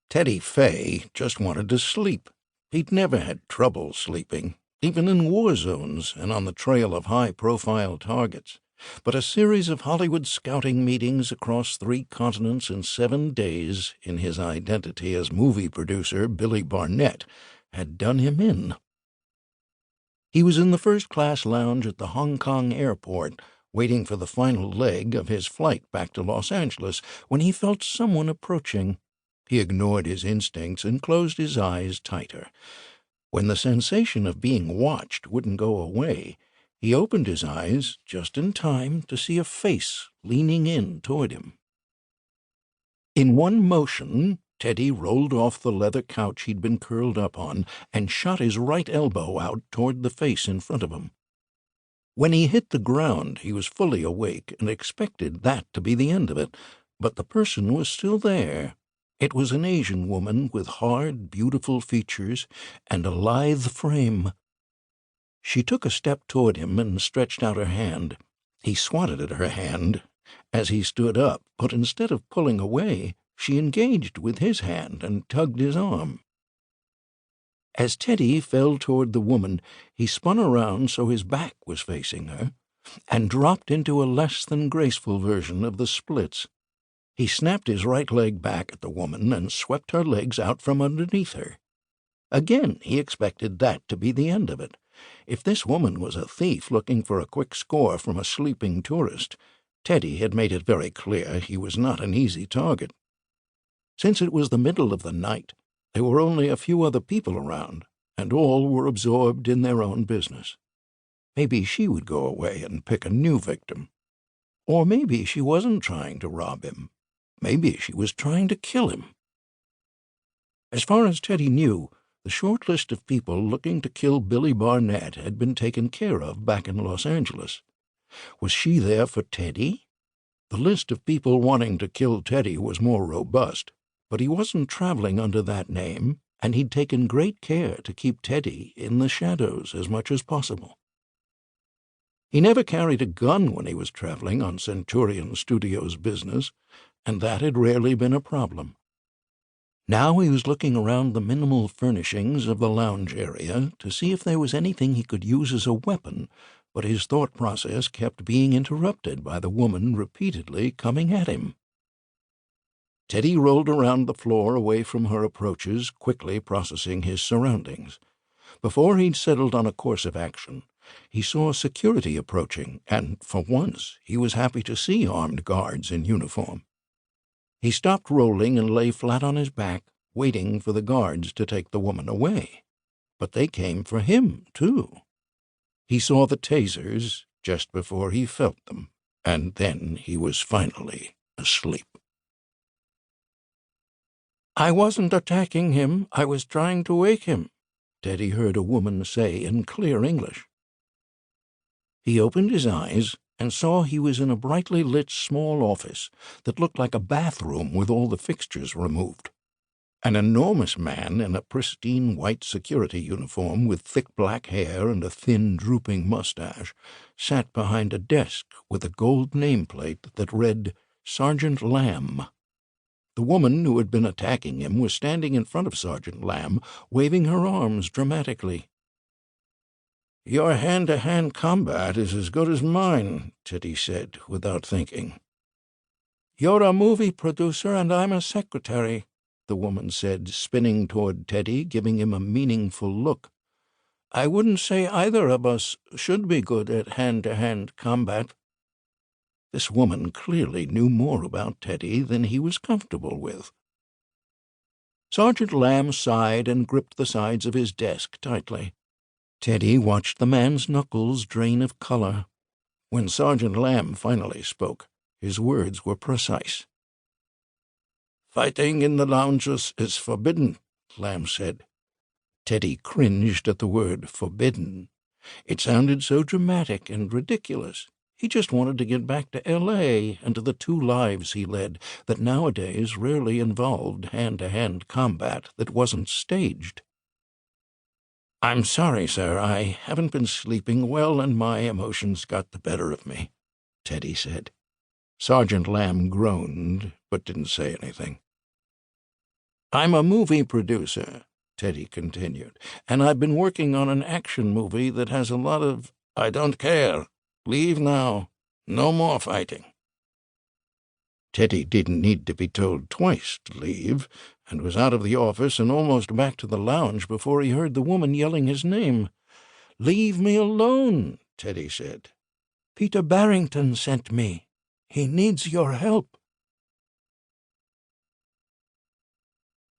Teddy Fay just wanted to sleep. He'd never had trouble sleeping, even in war zones and on the trail of high-profile targets. But a series of Hollywood scouting meetings across 3 continents in 7 days in his identity as movie producer Billy Barnett had done him in. He was in the first-class lounge at the Hong Kong airport, waiting for the final leg of his flight back to Los Angeles, when he felt someone approaching. He ignored his instincts and closed his eyes tighter. When the sensation of being watched wouldn't go away, he opened his eyes just in time to see a face leaning in toward him. In one motion, Teddy rolled off the leather couch he'd been curled up on and shot his right elbow out toward the face in front of him. When he hit the ground, he was fully awake and expected that to be the end of it, but the person was still there. It was an Asian woman with hard, beautiful features and a lithe frame. She took a step toward him and stretched out her hand. He swatted at her hand as he stood up, but instead of pulling away, she engaged with his hand and tugged his arm. As Teddy fell toward the woman, he spun around so his back was facing her and dropped into a less than graceful version of the splits. He snapped his right leg back at the woman and swept her legs out from underneath her. Again, he expected that to be the end of it. If this woman was a thief looking for a quick score from a sleeping tourist, Teddy had made it very clear he was not an easy target. Since it was the middle of the night, there were only a few other people around, and all were absorbed in their own business. Maybe she would go away and pick a new victim. Or maybe she wasn't trying to rob him. Maybe she was trying to kill him. As far as Teddy knew, the short list of people looking to kill Billy Barnett had been taken care of back in Los Angeles. Was she there for Teddy? The list of people wanting to kill Teddy was more robust, but he wasn't traveling under that name, and he'd taken great care to keep Teddy in the shadows as much as possible. He never carried a gun when he was traveling on Centurion Studios business, and that had rarely been a problem. Now he was looking around the minimal furnishings of the lounge area to see if there was anything he could use as a weapon, but his thought process kept being interrupted by the woman repeatedly coming at him. Teddy rolled around the floor away from her approaches, quickly processing his surroundings. Before he'd settled on a course of action, he saw security approaching, and for once he was happy to see armed guards in uniform. He stopped rolling and lay flat on his back, waiting for the guards to take the woman away. But they came for him, too. He saw the tasers just before he felt them, and then he was finally asleep. "I wasn't attacking him, I was trying to wake him," Teddy heard a woman say in clear English. He opened his eyes and saw he was in a brightly lit small office that looked like a bathroom with all the fixtures removed. An enormous man in a pristine white security uniform with thick black hair and a thin, drooping mustache sat behind a desk with a gold nameplate that read Sergeant Lamb. The woman who had been attacking him was standing in front of Sergeant Lamb, waving her arms dramatically. "Your hand-to-hand combat is as good as mine," Teddy said, without thinking. "You're a movie producer and I'm a secretary," the woman said, spinning toward Teddy, giving him a meaningful look. "I wouldn't say either of us should be good at hand-to-hand combat." This woman clearly knew more about Teddy than he was comfortable with. Sergeant Lamb sighed and gripped the sides of his desk tightly. Teddy watched the man's knuckles drain of color. When Sergeant Lamb finally spoke, his words were precise. "Fighting in the lounges is forbidden," Lamb said. Teddy cringed at the word forbidden. It sounded so dramatic and ridiculous. He just wanted to get back to L.A. and to the 2 lives he led that nowadays rarely involved hand-to-hand combat that wasn't staged. "I'm sorry, sir, I haven't been sleeping well and my emotions got the better of me," Teddy said. Sergeant Lamb groaned, but didn't say anything. I'm a movie producer," Teddy continued, "and I've been working on an action movie that has a lot of—" "I don't care. Leave now. No more fighting." Teddy didn't need to be told twice to leave, and was out of the office and almost back to the lounge before he heard the woman yelling his name. "Leave me alone," Teddy said. "Peter Barrington sent me. He needs your help."